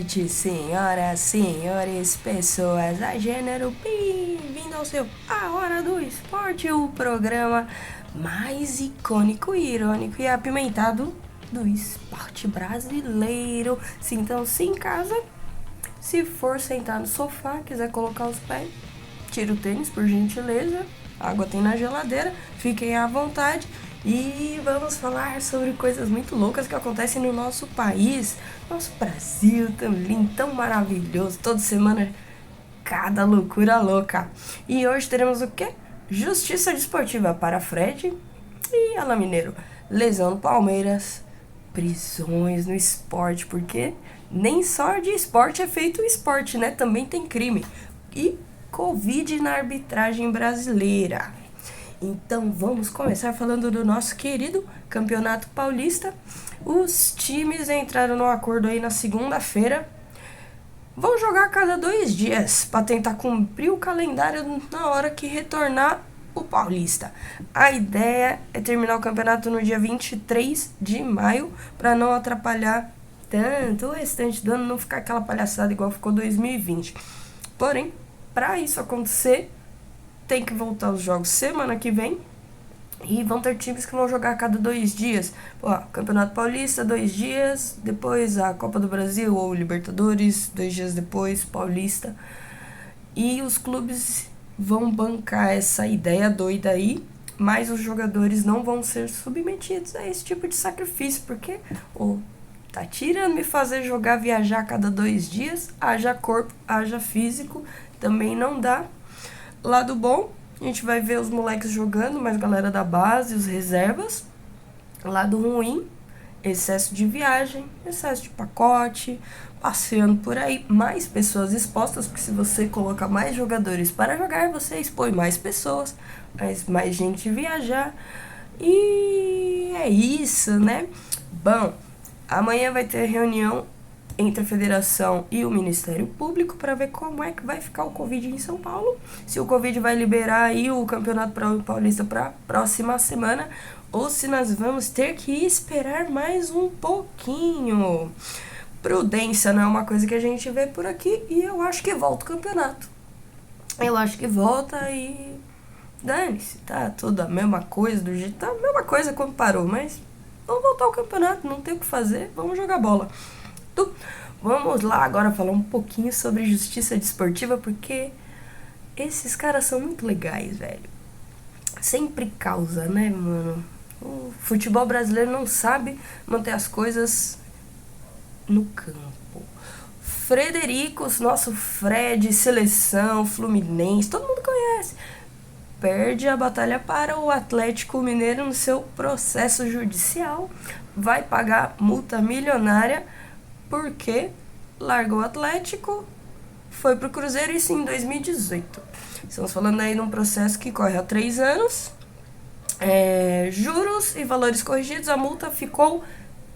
noite, senhoras, senhores, pessoas a gênero, bem-vindo ao seu A Hora do Esporte, o programa mais icônico, irônico e apimentado do esporte brasileiro. Sintam-se em casa. Se for sentar no sofá, quiser colocar os pés, tira o tênis, por gentileza. A água tem na geladeira, fiquem à vontade. E vamos falar sobre coisas muito loucas que acontecem no nosso país, nosso Brasil tão lindo, tão maravilhoso, toda semana cada loucura louca. E hoje teremos o quê? Justiça desportiva para Fred e Alan Mineiro, lesão no Palmeiras, prisões no esporte, porque nem só de esporte é feito o esporte, né? Também tem crime. E Covid na arbitragem brasileira. Então vamos começar falando do nosso querido Campeonato Paulista. Os times entraram no acordo aí na segunda-feira. Vão jogar a cada 2 dias para tentar cumprir o calendário na hora que retornar o Paulista. A ideia é terminar o campeonato no dia 23 de maio para não atrapalhar tanto o restante do ano, não ficar aquela palhaçada igual ficou 2020. Porém, para isso acontecer, tem que voltar os jogos semana que vem. E vão ter times que vão jogar a cada 2 dias. Campeonato Paulista, 2 dias. Depois a Copa do Brasil ou Libertadores, 2 dias depois, Paulista. E os clubes vão bancar essa ideia doida aí. Mas os jogadores não vão ser submetidos a esse tipo de sacrifício. Porque tá tirando me fazer jogar, viajar a cada 2 dias. Haja corpo, haja físico. Também não dá. Lado bom, a gente vai ver os moleques jogando, mais galera da base, os reservas. Lado ruim, excesso de viagem, excesso de pacote, passeando por aí, mais pessoas expostas, porque se você colocar mais jogadores para jogar, você expõe mais pessoas, mais gente viajar. E é isso, né? Bom, amanhã vai ter reunião entre a Federação e o Ministério Público para ver como é que vai ficar o Covid em São Paulo. Se o Covid vai liberar aí o Campeonato Paulista para a próxima semana ou se nós vamos ter que esperar mais um pouquinho. Prudência não é uma coisa que a gente vê por aqui e eu acho que volta o campeonato. Eu acho que volta e dane-se, tá tudo a mesma coisa, do jeito, tá a mesma coisa quando parou, mas vamos voltar ao campeonato, não tem o que fazer, vamos jogar bola. Vamos lá agora falar um pouquinho sobre justiça desportiva, porque esses caras são muito legais, velho. Sempre causa, né, mano? O futebol brasileiro não sabe manter as coisas no campo. Fredericos, nosso Fred, seleção, Fluminense, todo mundo conhece. Perde a batalha para o Atlético Mineiro no seu processo judicial. Vai pagar multa milionária porque largou o Atlético, foi pro Cruzeiro, isso em 2018. Estamos falando aí de um processo que corre há 3 anos. Juros e valores corrigidos, a multa ficou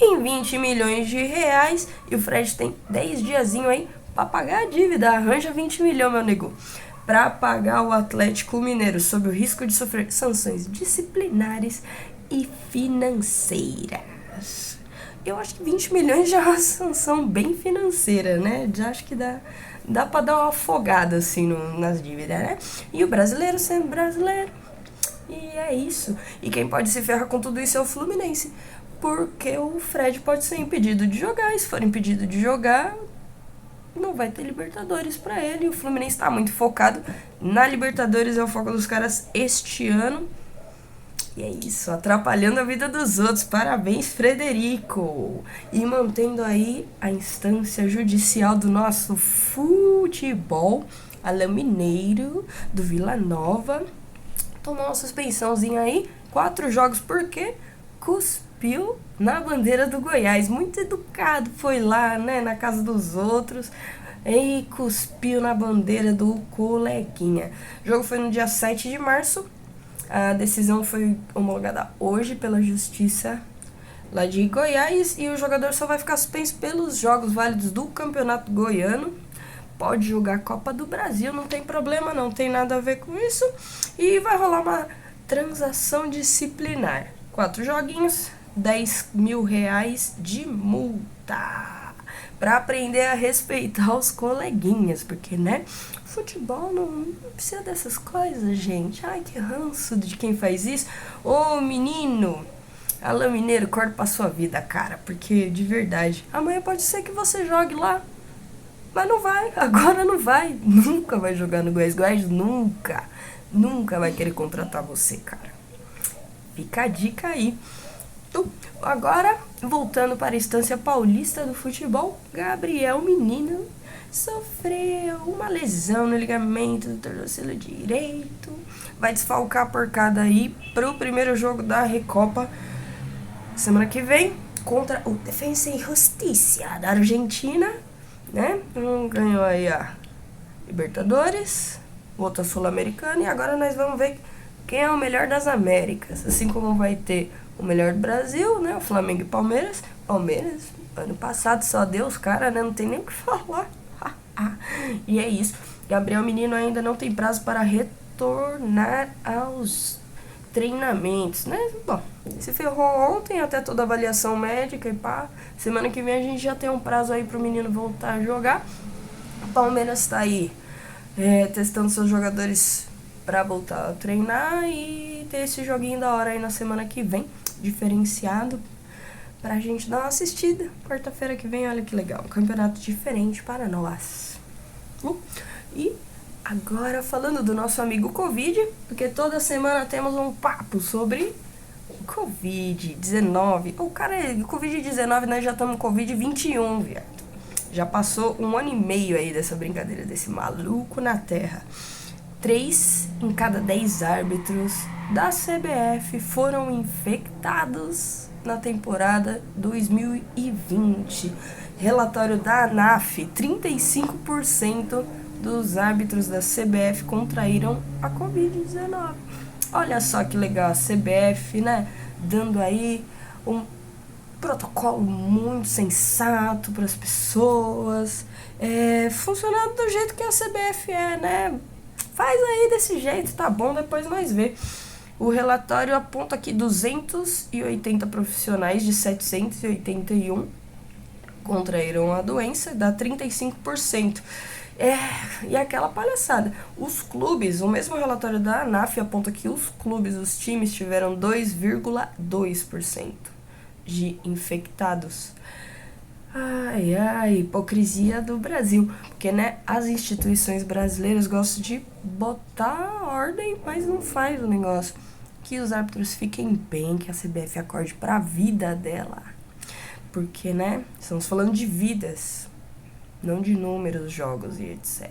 em 20 milhões de reais e o Fred tem 10 diazinho aí para pagar a dívida. Arranja 20 milhões, meu nego, para pagar o Atlético Mineiro sob o risco de sofrer sanções disciplinares e financeiras. Eu acho que 20 milhões já é uma sanção bem financeira, né? Já acho que dá pra dar uma afogada, assim, nas dívidas, né? E o brasileiro sendo brasileiro. E é isso. E quem pode se ferrar com tudo isso é o Fluminense. Porque o Fred pode ser impedido de jogar. E se for impedido de jogar, não vai ter Libertadores pra ele. E o Fluminense tá muito focado na Libertadores, é o foco dos caras este ano. E é isso, atrapalhando a vida dos outros. Parabéns, Frederico! E mantendo aí a instância judicial do nosso futebol, Alan Mineiro, do Vila Nova, tomou uma suspensãozinha aí, 4 jogos, porque cuspiu na bandeira do Goiás. Muito educado, foi lá, né, na casa dos outros, e cuspiu na bandeira do coleguinha. O jogo foi no dia 7 de março. A decisão foi homologada hoje pela Justiça lá de Goiás e o jogador só vai ficar suspenso pelos jogos válidos do Campeonato Goiano. Pode jogar a Copa do Brasil, não tem problema, não tem nada a ver com isso. E vai rolar uma transação disciplinar. 4 joguinhos, 10 mil reais de multa. para aprender a respeitar os coleguinhas, porque, né, futebol não precisa dessas coisas, gente. Ai, que ranço de quem faz isso. Ô, menino, Alô Mineiro, corta pra sua vida, cara, porque, de verdade, amanhã pode ser que você jogue lá, mas não vai, agora não vai, nunca vai jogar no Goiás. Goiás nunca vai querer contratar você, cara. Fica a dica aí. Agora, voltando para a instância paulista do futebol, Gabriel Menino sofreu uma lesão no ligamento do tornozelo direito. Vai desfalcar a porcada aí pro primeiro jogo da Recopa semana que vem contra o Defensa e Justiça da Argentina, né? Um ganhou aí a Libertadores, outra Sul-Americana, e agora nós vamos ver quem é o melhor das Américas. Assim como vai ter o melhor do Brasil, né? O Flamengo e Palmeiras. Palmeiras, ano passado só deu os caras, né? Não tem nem o que falar. E é isso. Gabriel Menino ainda não tem prazo para retornar aos treinamentos, né? Bom, se ferrou ontem, até toda a avaliação médica e pá. Semana que vem a gente já tem um prazo aí pro menino voltar a jogar. O Palmeiras tá aí testando seus jogadores pra voltar a treinar e ter esse joguinho da hora aí na semana que vem, diferenciado, pra gente dar uma assistida. Quarta-feira que vem, olha que legal, um campeonato diferente para nós. E agora falando do nosso amigo Covid, porque toda semana temos um papo sobre Covid-19. O cara, Covid-19, nós já estamos com Covid-21, viado. Já passou 1 ano e meio aí dessa brincadeira, desse maluco na terra. 3 em cada 10 árbitros da CBF foram infectados na temporada 2020. Relatório da ANAF, 35% dos árbitros da CBF contraíram a Covid-19. Olha só que legal, a CBF, né, dando aí um protocolo muito sensato para as pessoas, funcionando do jeito que a CBF é, né? Faz aí desse jeito, tá bom, depois nós vê. O relatório aponta que 280 profissionais de 781 contraíram a doença, dá 35%. E aquela palhaçada. Os clubes, o mesmo relatório da ANAF aponta que os clubes, os times tiveram 2,2% de infectados. Ai, hipocrisia do Brasil. Porque, né, as instituições brasileiras gostam de botar ordem, mas não faz o negócio. Que os árbitros fiquem bem, que a CBF acorde pra vida dela. Porque, né, estamos falando de vidas, não de números, jogos e etc.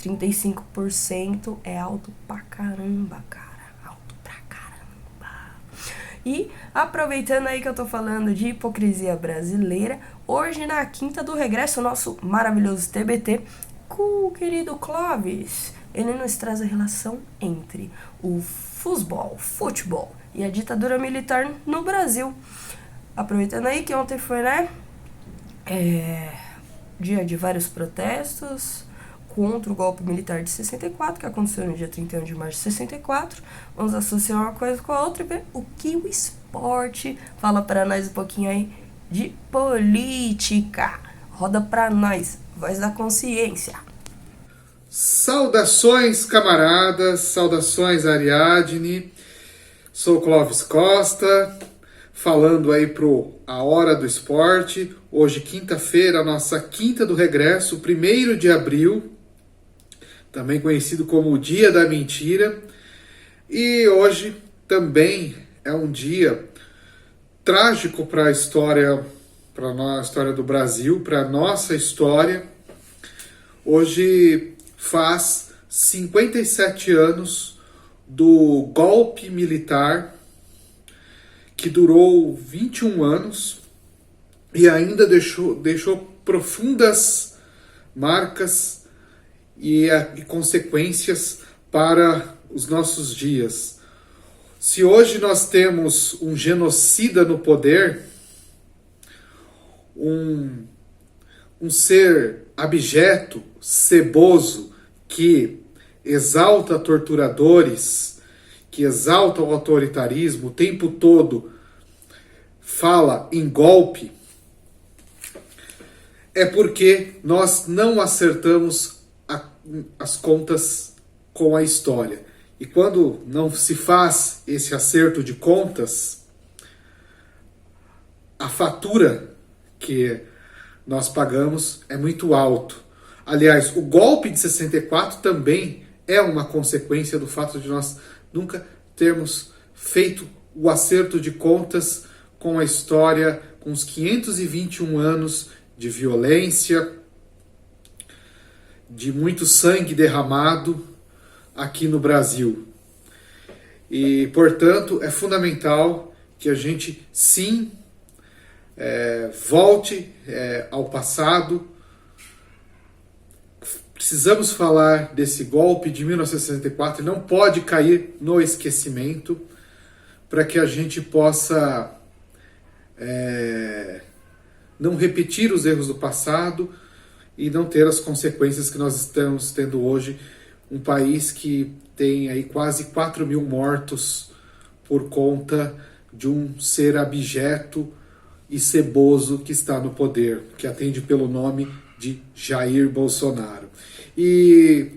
35% é alto pra caramba, cara. Alto pra caramba. E, aproveitando aí que eu tô falando de hipocrisia brasileira, hoje na quinta do regresso, o nosso maravilhoso TBT, com o querido Clóvis, ele nos traz a relação entre o futebol e a ditadura militar no Brasil. Aproveitando aí que ontem foi, né, dia de vários protestos contra o golpe militar de 64, que aconteceu no dia 31 de março de 64. Vamos associar uma coisa com a outra e ver o que o esporte fala para nós um pouquinho aí de política. Roda pra nós, voz da consciência. Saudações, camaradas, saudações, Ariadne. Sou Clóvis Costa, falando aí pro A Hora do Esporte. Hoje, quinta-feira, nossa quinta do regresso, 1º de abril, também conhecido como o Dia da Mentira. E hoje também é um dia trágico para a história do Brasil, para a nossa história. Hoje faz 57 anos do golpe militar, que durou 21 anos e ainda deixou profundas marcas e consequências para os nossos dias. Se hoje nós temos um genocida no poder, um ser abjeto, ceboso, que exalta torturadores, que exalta o autoritarismo, o tempo todo fala em golpe, é porque nós não acertamos as contas com a história. E quando não se faz esse acerto de contas, a fatura que nós pagamos é muito alto. Aliás, o golpe de 64 também é uma consequência do fato de nós nunca termos feito o acerto de contas com a história, com os 521 anos de violência, de muito sangue derramado aqui no Brasil. E, portanto, é fundamental que a gente, sim, volte ao passado. Precisamos falar desse golpe de 1964, não pode cair no esquecimento, para que a gente possa não repetir os erros do passado e não ter as consequências que nós estamos tendo hoje. Um país que tem aí quase 4 mil mortos por conta de um ser abjeto e ceboso que está no poder, que atende pelo nome de Jair Bolsonaro. E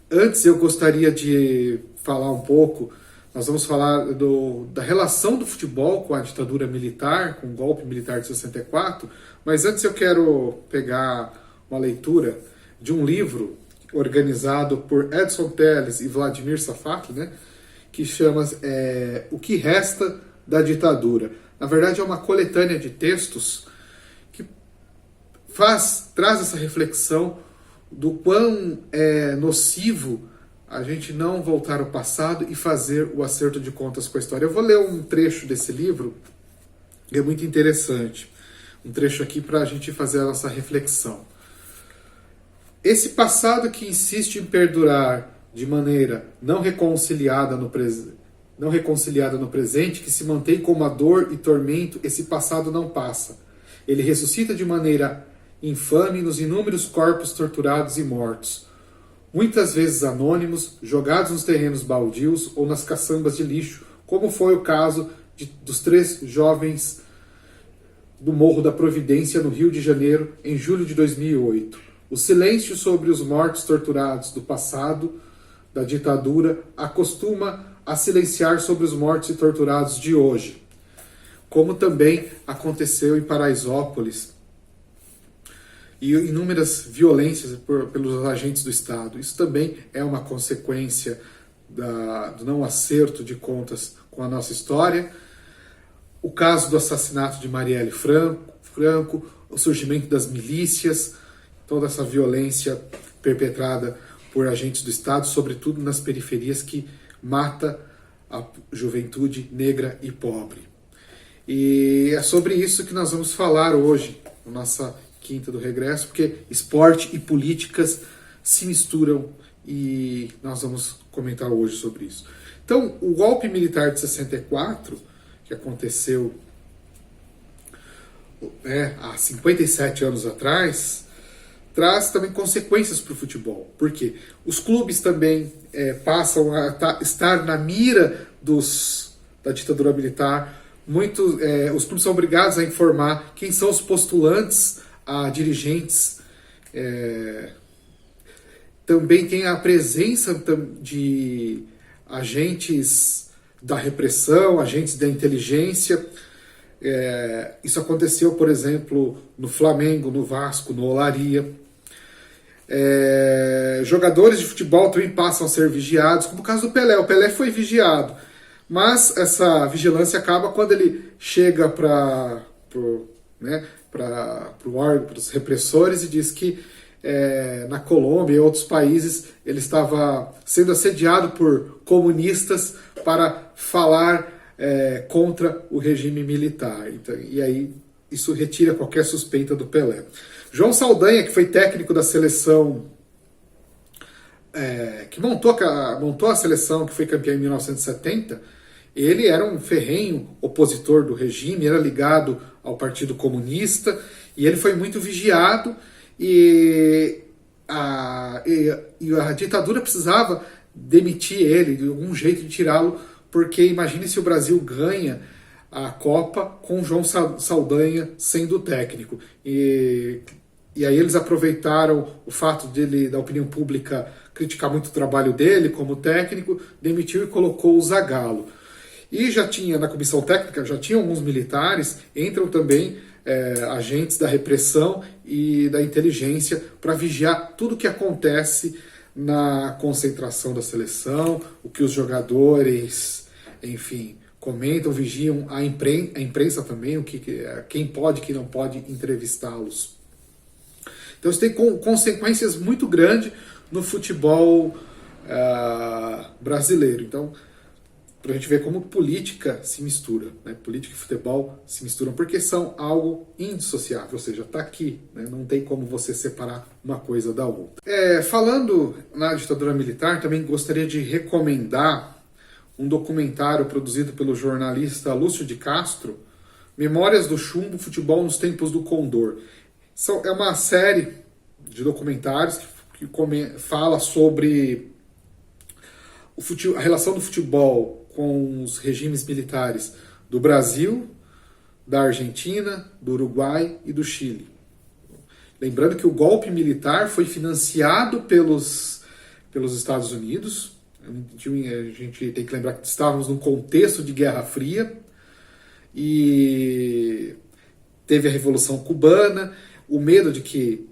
antes eu gostaria de falar um pouco, nós vamos falar da relação do futebol com a ditadura militar, com o golpe militar de 64, mas antes eu quero pegar uma leitura de um livro organizado por Edson Telles e Vladimir Safak, né, que chama O que Resta da Ditadura. Na verdade é uma coletânea de textos que traz essa reflexão do quão é nocivo a gente não voltar ao passado e fazer o acerto de contas com a história. Eu vou ler um trecho desse livro, que é muito interessante. Um trecho aqui para a gente fazer a nossa reflexão. Esse passado que insiste em perdurar de maneira não reconciliada no presente, que se mantém como a dor e tormento, esse passado não passa. Ele ressuscita de maneira infame nos inúmeros corpos torturados e mortos, muitas vezes anônimos, jogados nos terrenos baldios ou nas caçambas de lixo, como foi o caso dos 3 jovens do Morro da Providência, no Rio de Janeiro, em julho de 2008. O silêncio sobre os mortos torturados do passado, da ditadura, acostuma a silenciar sobre os mortos e torturados de hoje, como também aconteceu em Paraisópolis, e inúmeras violências pelos agentes do Estado. Isso também é uma consequência do não acerto de contas com a nossa história. O caso do assassinato de Marielle Franco, o surgimento das milícias, toda essa violência perpetrada por agentes do Estado, sobretudo nas periferias, que mata a juventude negra e pobre. E é sobre isso que nós vamos falar hoje, na nossa Quinta do Regresso, porque esporte e políticas se misturam e nós vamos comentar hoje sobre isso. Então, o golpe militar de 64, que aconteceu há 57 anos atrás, traz também consequências para o futebol. Por quê? Os clubes também passam a estar na mira da ditadura militar. Os clubes são obrigados a informar quem são os postulantes a dirigentes. Também tem a presença de agentes da repressão, agentes da inteligência. Isso aconteceu, por exemplo, no Flamengo, no Vasco, no Olaria. Jogadores de futebol também passam a ser vigiados, como o caso do Pelé. O Pelé foi vigiado, mas essa vigilância acaba quando ele chega para os repressores e diz que na Colômbia e outros países ele estava sendo assediado por comunistas para falar contra o regime militar. Então, e aí isso retira qualquer suspeita do Pelé. João Saldanha, que foi técnico da seleção, que montou a seleção que foi campeã em 1970, ele era um ferrenho opositor do regime, era ligado ao Partido Comunista, e ele foi muito vigiado, e a ditadura precisava demitir ele, de algum jeito de tirá-lo, porque imagine se o Brasil ganha a Copa com João Saldanha sendo técnico. E aí eles aproveitaram o fato dele, da opinião pública, criticar muito o trabalho dele como técnico, demitiu e colocou o Zagallo. E já tinha, na comissão técnica, já tinha alguns militares, entram também agentes da repressão e da inteligência para vigiar tudo o que acontece na concentração da seleção, o que os jogadores, enfim, comentam, vigiam a imprensa também, quem pode, quem não pode entrevistá-los. Então isso tem consequências muito grandes no futebol brasileiro. Então, para a gente ver como política se mistura, né? Política e futebol se misturam, porque são algo indissociável, ou seja, está aqui, né? Não tem como você separar uma coisa da outra. Falando na ditadura militar, também gostaria de recomendar um documentário produzido pelo jornalista Lúcio de Castro, Memórias do Chumbo, Futebol nos Tempos do Condor. É uma série de documentários que fala sobre a relação do futebol com os regimes militares do Brasil, da Argentina, do Uruguai e do Chile. Lembrando que o golpe militar foi financiado pelos Estados Unidos. A gente tem que lembrar que estávamos num contexto de Guerra Fria e teve a Revolução Cubana, o medo de que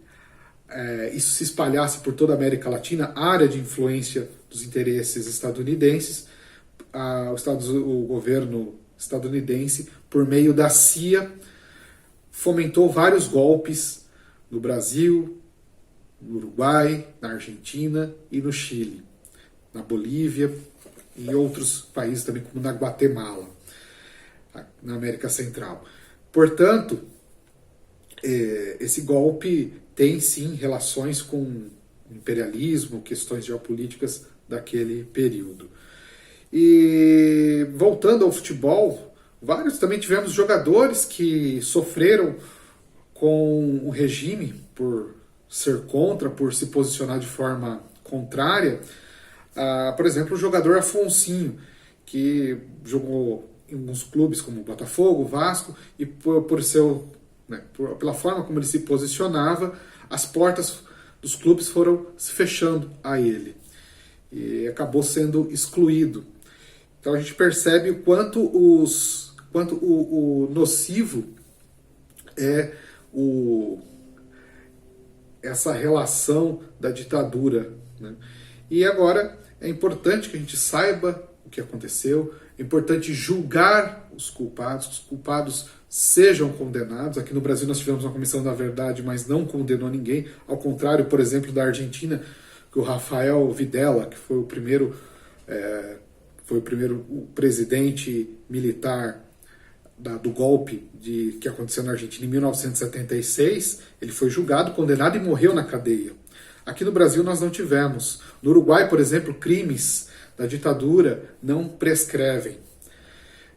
isso se espalhasse por toda a América Latina, área de influência dos interesses estadunidenses. O governo estadunidense, por meio da CIA, fomentou vários golpes no Brasil, no Uruguai, na Argentina e no Chile, na Bolívia e outros países também, como na Guatemala, na América Central. Portanto, esse golpe tem sim relações com imperialismo, questões geopolíticas daquele período. E voltando ao futebol, também tivemos jogadores que sofreram com o regime por ser contra, por se posicionar de forma contrária. Por exemplo, o jogador Afonsinho, que jogou em alguns clubes como Botafogo, Vasco, e pela forma como ele se posicionava, as portas dos clubes foram se fechando a ele. E acabou sendo excluído. Então a gente percebe o quanto o nocivo é essa relação da ditadura, né? E agora é importante que a gente saiba o que aconteceu, é importante julgar os culpados sejam condenados. Aqui no Brasil nós tivemos uma comissão da verdade, mas não condenou ninguém, ao contrário, por exemplo, da Argentina, que o Rafael Videla, que foi o primeiro presidente militar do golpe que aconteceu na Argentina em 1976, ele foi julgado, condenado e morreu na cadeia. Aqui no Brasil nós não tivemos. No Uruguai, por exemplo, crimes da ditadura não prescrevem.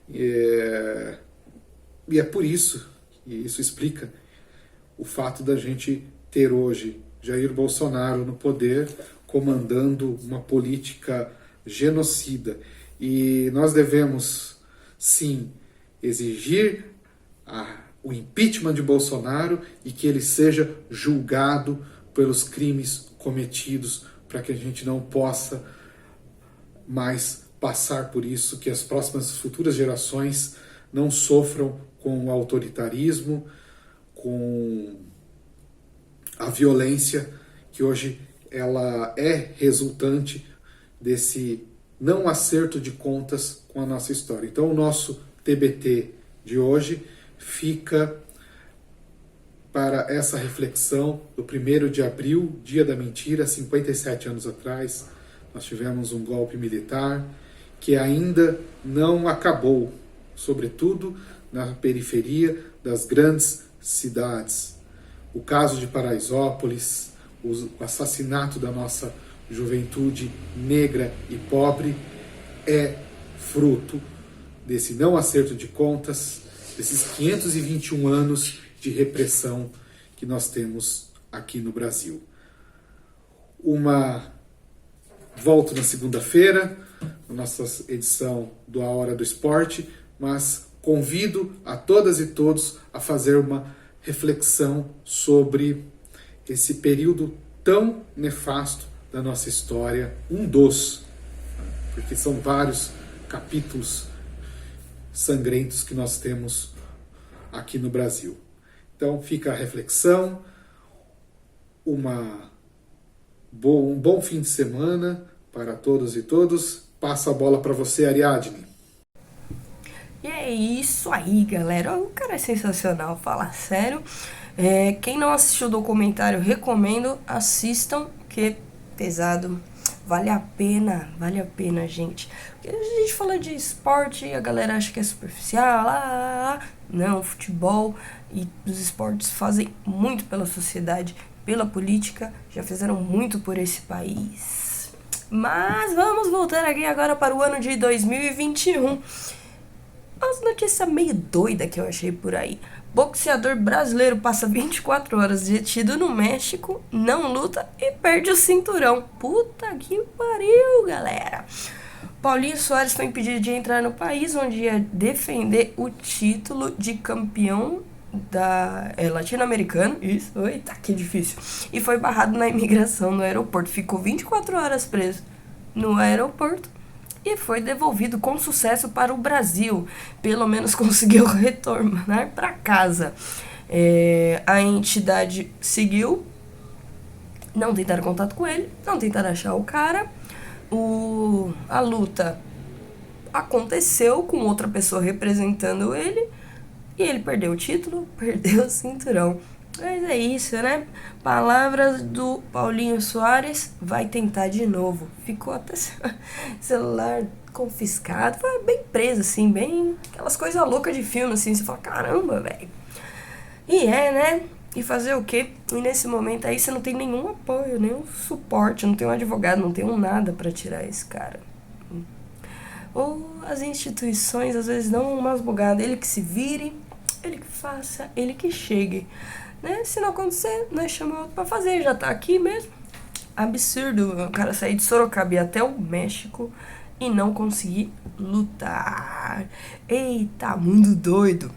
E é por isso, e isso explica o fato da gente ter hoje Jair Bolsonaro no poder, comandando uma política genocida. E nós devemos, sim, exigir o impeachment de Bolsonaro e que ele seja julgado pelos crimes cometidos, para que a gente não possa mais passar por isso, que as próximas futuras gerações não sofram com o autoritarismo, com a violência que hoje ela é resultante desse não acerto de contas com a nossa história. Então o nosso TBT de hoje fica para essa reflexão do 1º de abril, dia da mentira, 57 anos atrás. Nós tivemos um golpe militar que ainda não acabou, sobretudo na periferia das grandes cidades. O caso de Paraisópolis, o assassinato da nossa juventude negra e pobre é fruto desse não acerto de contas, desses 521 anos de repressão que nós temos aqui no Brasil. Volto na segunda-feira, na nossa edição do A Hora do Esporte, mas convido a todas e todos a fazer uma reflexão sobre esse período tão nefasto da nossa história, porque são vários capítulos sangrentos que nós temos aqui no Brasil. Então fica a reflexão, um bom fim de semana para todos e todos. Passa a bola para você, Ariadne. E é isso aí, galera. O cara é sensacional, fala sério. Quem não assistiu o documentário, recomendo, assistam, que é pesado. Vale a pena, gente. Porque a gente fala de esporte, a galera acha que é superficial. Não, futebol e os esportes fazem muito pela sociedade, pela política, já fizeram muito por esse país. Mas vamos voltar aqui agora para o ano de 2021. As notícias meio doidas que eu achei por aí. Boxeador brasileiro passa 24 horas detido no México, não luta e perde o cinturão. Puta que pariu, galera. Paulinho Soares foi impedido de entrar no país, onde ia defender o título de campeão latino-americano. Isso, eita, que difícil. E foi barrado na imigração no aeroporto. Ficou 24 horas preso no aeroporto e foi devolvido com sucesso para o Brasil. Pelo menos conseguiu retornar para casa. A entidade seguiu, não tentaram contato com ele, não tentaram achar o cara. A luta aconteceu com outra pessoa representando ele e ele perdeu o título, perdeu o cinturão. Mas é isso, né? Palavras do Paulinho Soares, vai tentar de novo. Ficou até celular confiscado, foi bem preso, assim, bem aquelas coisas loucas de filme, assim, você fala, caramba, velho. E né? E fazer o quê? E nesse momento aí você não tem nenhum apoio, nenhum suporte, não tem um advogado, não tem um nada pra tirar esse cara. Ou as instituições às vezes dão umas bugadas, ele que se vire, ele que faça, ele que chegue. Né? Se não acontecer, nós chamamos outro pra fazer, já tá aqui mesmo. Absurdo o cara sair de Sorocaba e até o México e não conseguir lutar. Eita, mundo doido.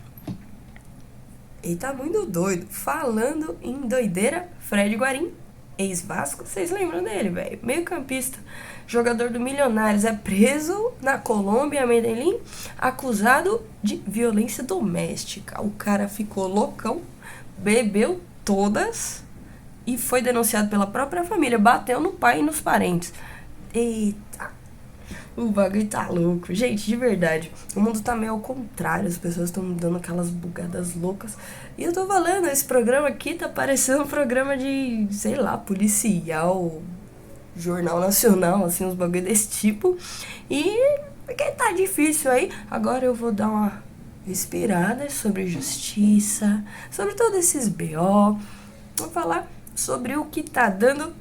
Falando em doideira, Fred Guarim, ex-Vasco, vocês lembram dele, velho? Meio campista, jogador do Milionários, é preso na Colômbia, Medellín, acusado de violência doméstica. O cara ficou loucão, bebeu todas e foi denunciado pela própria família, bateu no pai e nos parentes. Eita, o bagulho tá louco. Gente, de verdade, o mundo tá meio ao contrário, as pessoas estão dando aquelas bugadas loucas. E eu tô falando, esse programa aqui tá parecendo um programa de, sei lá, policial, jornal nacional, assim, uns bagulho desse tipo. E porque tá difícil aí, agora eu vou dar uma respirada sobre justiça, sobre todos esses BO. Vou falar sobre o que tá dando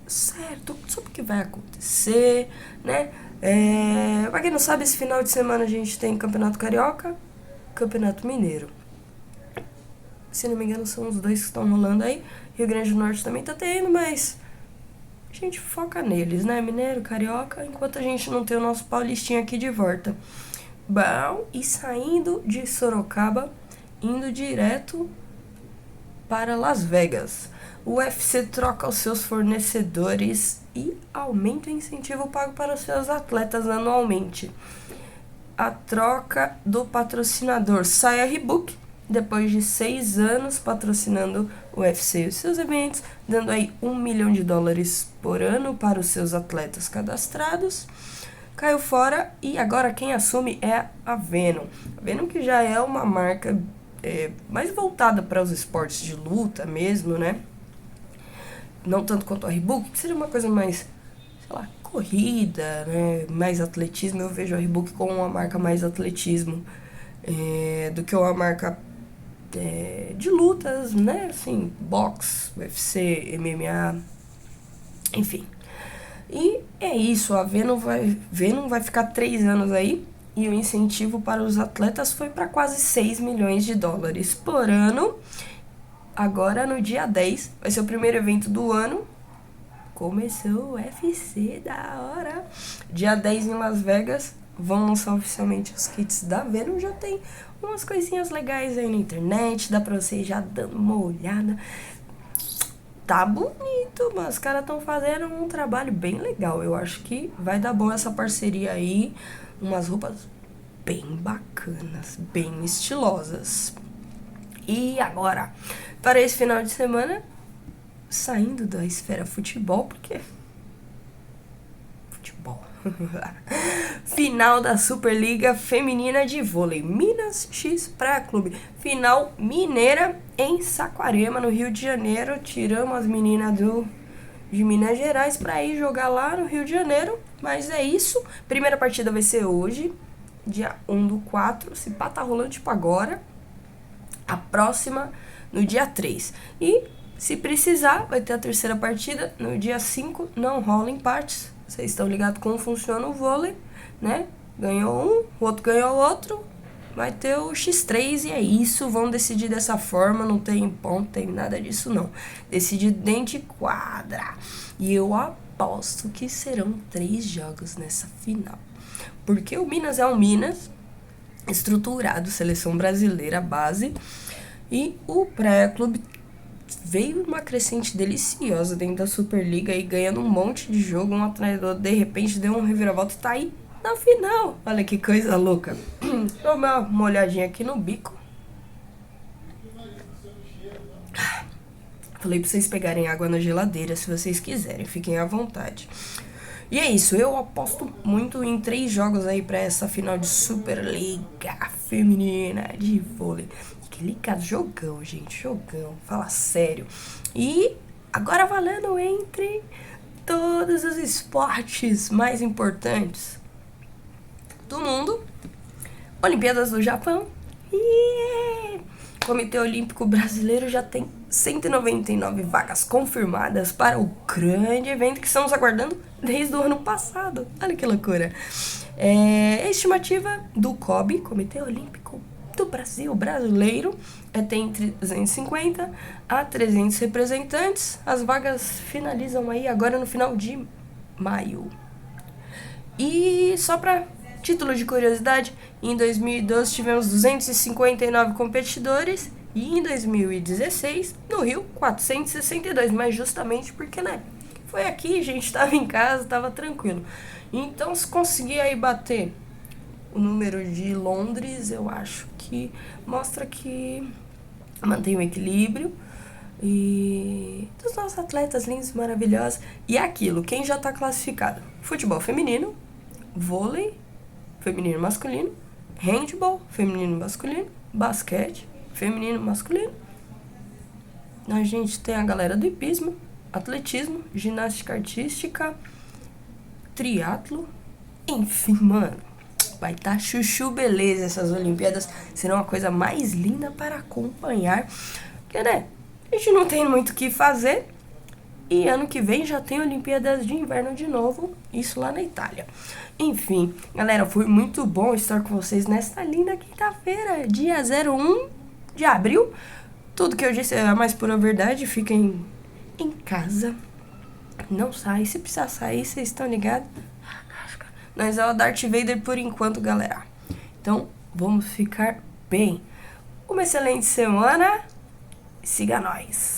certo, sobre o que vai acontecer, né? Pra quem não sabe, esse final de semana a gente tem Campeonato Carioca, Campeonato Mineiro. Se não me engano, são os dois que estão rolando aí. Rio Grande do Norte também tá tendo, mas a gente foca neles, né? Mineiro, Carioca, enquanto a gente não tem o nosso paulistinho aqui de volta. Bom, e saindo de Sorocaba, indo direto para Las Vegas. O UFC troca os seus fornecedores e aumenta o incentivo pago para os seus atletas anualmente. A troca do patrocinador sai a Reebok, depois de 6 anos patrocinando o UFC e os seus eventos, dando aí $1 milhão por ano para os seus atletas cadastrados. Caiu fora e agora quem assume é a Venom. A Venom, que já é uma marca mais voltada para os esportes de luta mesmo, né? Não tanto quanto a Reebok, que seria uma coisa mais, sei lá, corrida, né? Mais atletismo. Eu vejo a Reebok como uma marca mais atletismo do que uma marca de lutas, né? Assim, boxe, UFC, MMA, enfim. E é isso, a Venom vai ficar 3 anos aí e o incentivo para os atletas foi para quase $6 milhões por ano. Agora no dia 10, vai ser o primeiro evento do ano. Começou o UFC, da hora. Dia 10 em Las Vegas, vão lançar oficialmente os kits da Venom. Já tem umas coisinhas legais aí na internet, dá pra você ir já dando uma olhada. Tá bonito, mas os caras estão fazendo um trabalho bem legal. Eu acho que vai dar bom essa parceria aí. Umas roupas bem bacanas, bem estilosas. E agora, para esse final de semana, saindo da esfera futebol, porque... futebol. Final da Superliga Feminina de Vôlei. Minas X Praia Clube. Final mineira em Saquarema, no Rio de Janeiro. Tiramos as meninas de Minas Gerais para ir jogar lá no Rio de Janeiro. Mas é isso. Primeira partida vai ser hoje, dia 1/4. Se pá, tá rolando tipo agora. A próxima no dia 3. E se precisar, vai ter a terceira partida no dia 5. Não rola empates. Vocês estão ligados como funciona o vôlei, né? Ganhou um, o outro ganhou o outro. Vai ter o X3 e é isso. Vão decidir dessa forma. Não tem ponto, não tem nada disso não. Decide dentro de quadra. E eu aposto que serão 3 jogos nessa final. Porque o Minas é um Minas estruturado, seleção brasileira base. E o Praia Clube veio uma crescente deliciosa dentro da Superliga aí, ganhando um monte de jogo, um atrás do outro, de repente deu um reviravolta e tá aí na final. Olha que coisa louca. Vou dar uma olhadinha aqui no bico. Falei pra vocês pegarem água na geladeira se vocês quiserem, fiquem à vontade. E é isso, eu aposto muito em 3 jogos aí pra essa final de Superliga Feminina de Vôlei. Que ligado, jogão, gente, jogão, fala sério. E agora valendo entre todos os esportes mais importantes do mundo, Olimpíadas do Japão. E o Comitê Olímpico Brasileiro já tem 199 vagas confirmadas para o grande evento que estamos aguardando desde o ano passado. Olha que loucura. A estimativa do COB, Comitê Olímpico do Brasil brasileiro, tem entre 250 a 300 representantes. As vagas finalizam aí agora no final de maio. E só para título de curiosidade, em 2012 tivemos 259 competidores e em 2016, no Rio, 462, mas justamente porque, né, foi aqui, a gente tava em casa, tava tranquilo. Então, se conseguir aí bater o número de Londres, eu acho que mostra que mantém o equilíbrio e dos nossos atletas lindos, maravilhosos. E é aquilo, quem já tá classificado? Futebol feminino, vôlei feminino e masculino, handball feminino e masculino, basquete feminino e masculino. A gente tem a galera do hipismo, atletismo, ginástica artística, triatlo, enfim, mano, vai estar chuchu beleza essas Olimpíadas. Será uma coisa mais linda para acompanhar. Porque, né, a gente não tem muito o que fazer. E ano que vem já tem Olimpíadas de Inverno de novo. Isso lá na Itália. Enfim, galera, foi muito bom estar com vocês nesta linda quinta-feira, dia 01 de abril. Tudo que eu disse é a mais pura verdade. Fiquem em casa. Não sai. Se precisar sair, vocês estão ligados? Nós é o Darth Vader por enquanto, galera. Então, vamos ficar bem. Uma excelente semana. Siga nós.